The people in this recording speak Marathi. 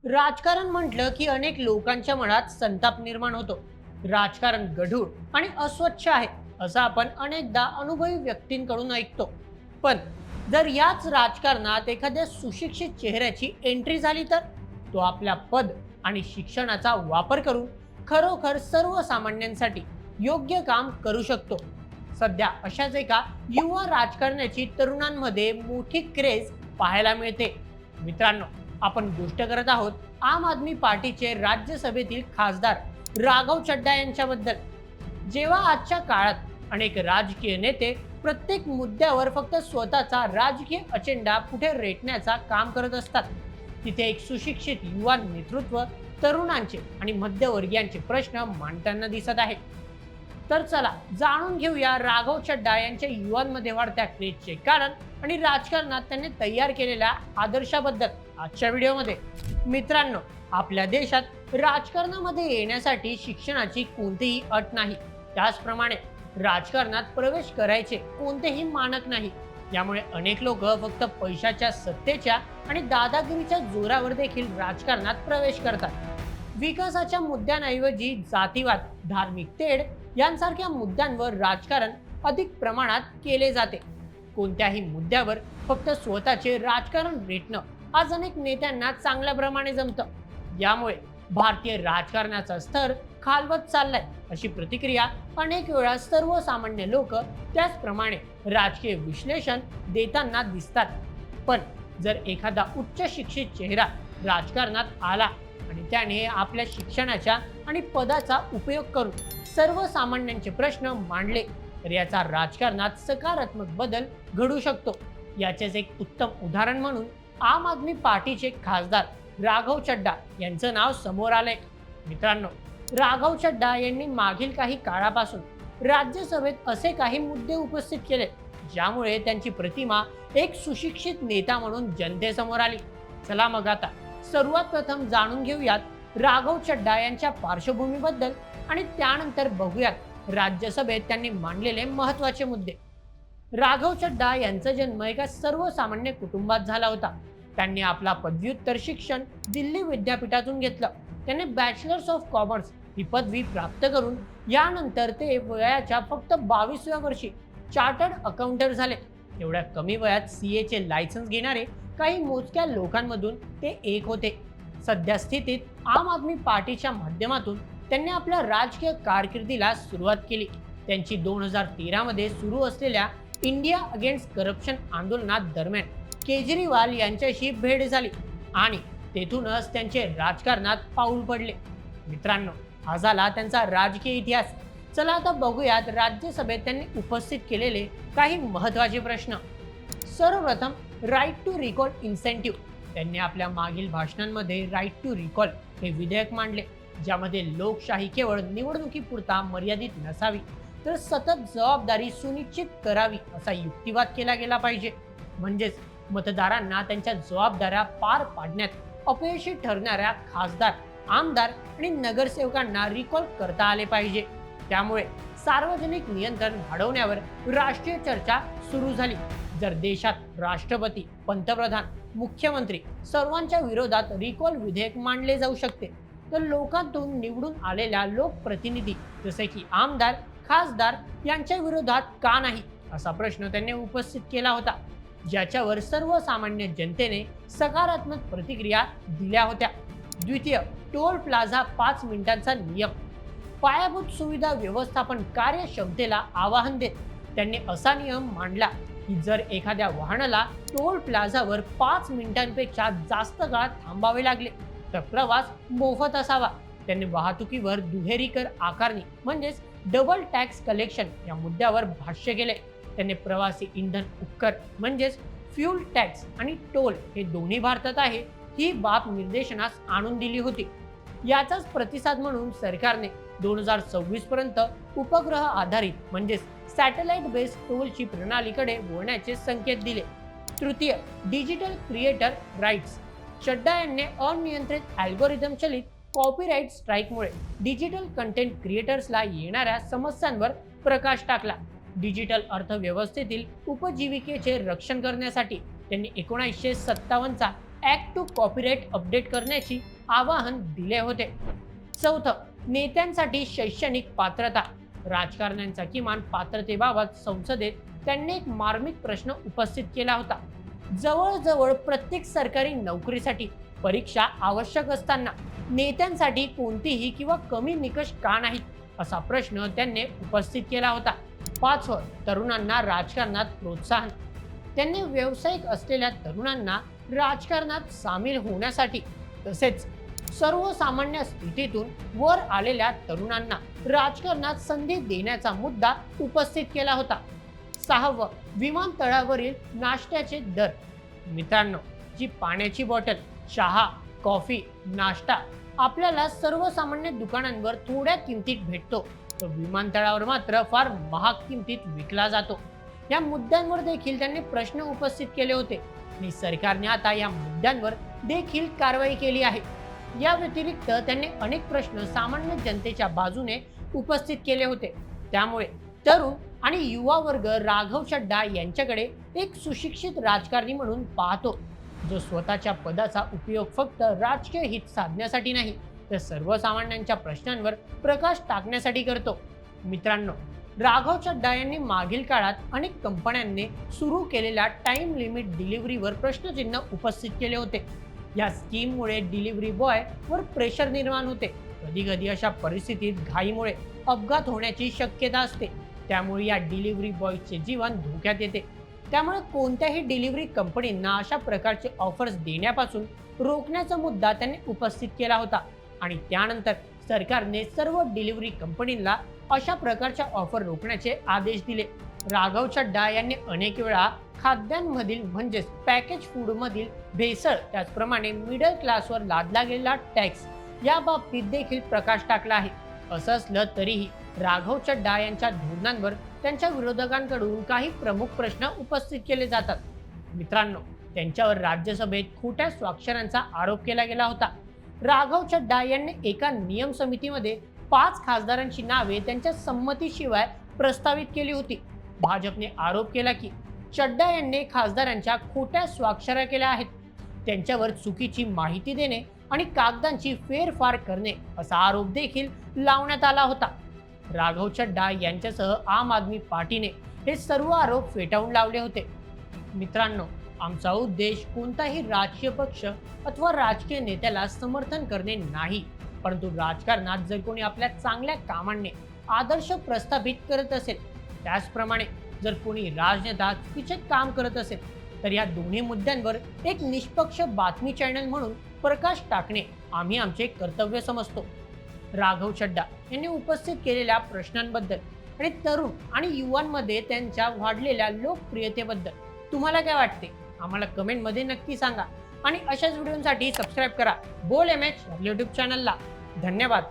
राजकारण म्हटलं की अनेक लोकांच्या मनात संताप निर्माण होतो. राजकारण गढूळ आणि अस्वच्छ आहे असं आपण अनेकदा अनुभवी व्यक्तींकडून ऐकतो. पण जर याच राजकारणात एखाद्या सुशिक्षित चेहऱ्याची एंट्री झाली तर तो आपल्या पद आणि शिक्षणाचा वापर करून खरोखर सर्वसामान्यांसाठी योग्य काम करू शकतो. सध्या अशाच एका युवा राजकारण्याची तरुणांमध्ये मोठी क्रेज पाहायला मिळते. मित्रांनो, आपण गोष्ट करत आहोत आम आदमी पार्टीचे राज्यसभेतील खासदार राघव चड्डा यांच्याबद्दल. जेव्हा आजच्या काळात अनेक राजकीय नेते प्रत्येक मुद्द्यावर फक्त स्वतःचा राजकीय अजेंडा पुढे रेटण्याचा काम करत असतात, तिथे एक सुशिक्षित युवा नेतृत्व तरुणांचे आणि मध्यवर्गीयांचे प्रश्न मांडताना दिसत आहे. तर चला जाणून घेऊया राघव चड्डा यांच्या युवांमध्ये वाढत्या क्रेजचे कारण आणि राजकारणात त्यांनी तयार केलेल्या आदर्शाबद्दल आजच्या व्हिडिओमध्ये. मित्रांनो, आपल्या देशात राजकारणामध्ये येण्यासाठी शिक्षणाची कोणतीही अट नाही. त्याचप्रमाणे राजकारणात प्रवेश करायचे कोणतेही मानक नाही. यामुळे अनेक लोक फक्त पैशाच्या, सत्तेच्या आणि दादागिरीच्या जोरावर देखील राजकारणात प्रवेश करतात. विकासाच्या मुद्द्यांऐवजी जातीवाद, धार्मिक तेढ यांसारख्या मुद्द्यांवर राजकारण अधिक प्रमाणात केले जाते. कोणत्याही मुद्द्यावर फक्त स्वतःचे राजकारण रेटणं आज अनेक नेत्यांना चांगल्या प्रमाणे जमतं. यामुळे भारतीय राजकारणाचा स्तर खालवत चाललाय अशी प्रतिक्रिया अनेक वेळा सर्वसामान्य लोक त्याचप्रमाणे राजकीय विश्लेषण देताना दिसतात. पण जर एखादा उच्च शिक्षित चेहरा राजकारणात आला आणि त्याने आपल्या शिक्षणाच्या आणि पदाचा उपयोग करून सर्वसामान्यांचे प्रश्न मांडले तर याचा राजकारणात सकारात्मक बदल घडू शकतो. याचेच एक उत्तम उदाहरण म्हणून आम आदमी पार्टीचे खासदार राघव चड्डा यांचं नाव समोर आलंय. मित्रांनो, राघव चड्डा यांनी मागील काही काळापासून राज्यसभेत असे काही मुद्दे उपस्थित केले ज्यामुळे त्यांची प्रतिमा एक सुशिक्षित नेता म्हणून जनतेसमोर आली. चला मग आता सर्वात प्रथम जाणून घेऊयात राघव चड्डा यांच्या पार्श्वभूमीबद्दल आणि त्यानंतर बघूयात राज्यसभेत त्यांनी मांडलेले महत्त्वाचे मुद्दे. राघव चड्डा यांचा जन्म एका सर्वसामान्य कुटुंबात झाला होता. त्यांनी आपला पदव्युत्तर शिक्षण दिल्ली विद्यापीठातून घेतलं. त्यांनी बॅचलर्स ऑफ कॉमर्स ही पदवी प्राप्त करून यानंतर ते वयाच्या फक्त 22व्या वर्षी चार्टर्ड अकाउंटंट झाले. एवढ्या कमी वयात CA चे लायसन्स घेणारे काही मोजक्या लोकांमधून ते एक होते. सध्या स्थितीत आम आदमी पार्टीच्या माध्यमातून त्यांनी आपल्या राजकीय कारकिर्दीला सुरुवात केली. त्यांची 2013 मध्ये सुरू असलेल्या इंडिया अगेन्स्ट करप्शन आंदोलनात दरम्यान केजरीवाल यांच्याशी भेट झाली आणि तेथूनच त्यांचे राजकारणात पाऊल पडले. मित्रांनो, हा झाला त्यांचा राजकीय इतिहास. चला आता बघूयात राज्यसभेत त्यांनी उपस्थित केलेले काही महत्त्वाचे प्रश्न. सर्वप्रथम राईट टू रिकॉल इन्सेंटिव्ह. त्यांनी आपल्या मागील भाषणांमध्ये राईट टू रिकॉल हे विधेयक मांडले, ज्यामध्ये लोकशाही केवळ निवडणुकीपुरता मर्यादित नसावी तर सतत जबाबदारी सुनिश्चित करावी असा युक्तिवाद केला गेला पाहिजे. म्हणजेच मतदारांना त्यांच्या जबाबदाऱ्या पार पाडण्यात अपयशी ठरणाऱ्या खासदार, आमदार आणि नगरसेवकांना रिकॉल करता आले पाहिजे. त्यामुळे सार्वजनिक नियंत्रण वाढवण्यावर राष्ट्रीय चर्चा सुरू झाली. जर देशात राष्ट्रपती, पंतप्रधान, मुख्यमंत्री सर्वांच्या विरोधात रिकॉल विधेयक मांडले जाऊ शकते तर लोकांतून निवडून आलेल्या लोकप्रतिनिधी जसे की आमदार, खासदार यांच्या विरोधात का नाही असा प्रश्न त्यांनी उपस्थित केला होता, ज्याच्यावर सर्वसामान्य जनतेने सकारात्मक प्रतिक्रिया दिल्या होत्या. द्वितीय, टोल प्लाझा 5 मिनिटांचा नियम. पायाभूत सुविधा व्यवस्थापन कार्यक्षमतेला आवाहन देत त्यांनी असा नियम मांडला की जर एखाद्या वाहनाला टोल प्लाझावर 5 मिनिटांपेक्षा जास्त काळ थांबावे लागले तर प्रवास मोफत असावा. त्यांनी वाहतुकीवर दुहेरी कर आकारणी म्हणजेच डबल टॅक्स कलेक्शन या मुद्द्यावर भाष्य केले. त्यांनी प्रवासी इंधन उपकर म्हणजेच फ्यूल टॅक्स आणि टोल हे दोन्ही भारतात आहे ही बाब निर्देशनास आणून दिली होती. याचाच प्रतिसाद म्हणून सरकारने 2026 पर्यंत उपग्रह आधारित म्हणजेच सॅटेलाइट बेस्ड टोलची प्रणालीकडे वळण्याचे संकेत दिले. तृतीय, डिजिटल क्रिएटर राईट्स. चड्डा यांनी अनियंत्रित अल्गोरिदम चलित कॉपीराइट स्ट्राईकमुळे डिजिटल कंटेंट क्रिएटर्सला येणाऱ्या समस्यांवर प्रकाश टाकला. डिजिटल अर्थव्यवस्थेतील उपजीविकेचे रक्षण करण्यासाठी त्यांनी 1957चा ऍक्ट टू कॉपीराइट अपडेट करण्याची आवाहन दिले होते. चौथं, नेत्यांसाठी शैक्षणिक पात्रता. राजकारण्यांचा किमान पात्रतेबाबत संसदेत त्यांनी एक मार्मिक प्रश्न उपस्थित केला होता. जवळजवळ प्रत्येक सरकारी नोकरीसाठी परीक्षा आवश्यक असताना नेत्यांसाठी कोणतीही किंवा कमी निकष का नाहीत, असा प्रश्न त्यांनी उपस्थित केला होता. पाचवं, तरुणांना राजकारणात प्रोत्साहन. त्यांनी व्यावसायिक असलेल्या तरुणांना राजकारणात सामील होण्यासाठी तसेच सर्वसामान्य स्थितीतून वर आलेल्या तरुणांना राजकारणात संधी देण्याचा मुद्दा उपस्थित केला होता. सहावं, विमानतळावरील नाश्त्याचे दर. मित्रांनो, जी पाण्याची बॉटल, चहा, कॉफी, नाश्ता आपल्याला सर्वसामान्य दुकानांवर थोड्या किमतीत भेटतो, तो विमानतळावर मात्र फार महाग किमतीत विकला जातो. या मुद्द्यांवर देखील त्यांनी प्रश्न उपस्थित केले होते आणि सरकारने आता या मुद्द्यांवर देखील कारवाई केली आहे. या व्यतिरिक्त त्यांनी अनेक प्रश्न सामान्य जनतेच्या बाजूने उपस्थित केले होते. त्यामुळे तरुण आणि युवा वर्ग राघव चड्डा यांच्याकडे एक सुशिक्षित राजकारणी म्हणून पाहतो, जो स्वतःच्या पदाचा उपयोग फक्त राजकीय हित साधण्यासाठी नाही, तर सर्वसामान्यांच्या प्रश्नांवर प्रकाश टाकण्यासाठी करतो. मित्रांनो, राघव चड्डा यांनी मागील काळात अनेक कंपन्यांनी सुरू केलेल्या टाइम लिमिट डिलिव्हरीवर प्रश्नचिन्ह उपस्थित केले होते. या स्कीममुळे डिलिव्हरी बॉय वर प्रेशर निर्माण होते. कधी कधी अशा परिस्थितीत घाईमुळे अपघात होण्याची शक्यता असते. त्यामुळे या डिलिव्हरी बॉयचे जीवन धोक्यात येते. त्यामुळे कोणत्याही डिलिव्हरी कंपनींना अशा प्रकारचे ऑफर्स देण्यापासून रोखण्याचा मुद्दा त्यांनी उपस्थित केला होता आणि त्यानंतर सरकारने सर्व डिलिव्हरी कंपनींना अशा प्रकारच्या ऑफर रोखण्याचे आदेश दिले. राघव चड्डा यांनी अनेक वेळा खाद्यांमधील म्हणजेच पॅकेज फूडमधील भेसळ, त्याचप्रमाणे मिडल क्लासवर लादला गेलेला टॅक्स या बाबतीत देखील प्रकाश टाकला आहे. असं असलं तरीही राघव चड्डा यांच्या धोरणांवर त्यांच्या विरोधकांकडून काही प्रमुख प्रश्न उपस्थित केले जातात. मित्रांनो, त्यांच्यावर राज्यसभेत खोट्या स्वाक्षऱ्यांचा आरोप केला गेला होता. राघव चड्डा यांनी एका नियम समितीमध्ये 5 खासदारांची नावे त्यांच्या संमतीशिवाय प्रस्तावित केली होती. भाजपने आरोप केला की चड्डा यांनी खासदारांच्या खोट्या स्वाक्षऱ्या केल्या आहेत. त्यांच्यावर चुकीची माहिती देणे आणि कागदांची फेरफार करणे असा आरोप देखील लावण्यात आला होता. राघव चड्डा यांच्यासह आम आदमी पार्टीने हे सर्व आरोप फेटाळून लावले होते. मित्रांनो, आमचा उद्देश कोणताही राजकीय पक्ष अथवा राजकीय नेत्याला समर्थन करणे नाही, परंतु राजकारणात जर कोणी आपल्या चांगल्या कामांनी आदर्श प्रस्थापित करत असेल, त्याचप्रमाणे जर कोणी राजनेता चुकीचे काम करत असेल, तर या दोन्ही मुद्द्यांवर एक निष्पक्ष बातमी चॅनल म्हणून प्रकाश टाकणे आम्ही आमचे कर्तव्य समजतो. राघव चड्डा यांनी उपस्थित केलेल्या प्रश्नांबद्दल आणि तरुण आणि युवांमध्ये त्यांच्या वाढलेल्या लोकप्रियतेबद्दल तुम्हाला काय वाटते, आम्हाला कमेंटमध्ये नक्की सांगा आणि अशाच व्हिडिओसाठी सबस्क्राईब करा बोल MH यूट्यूब चॅनलला. धन्यवाद.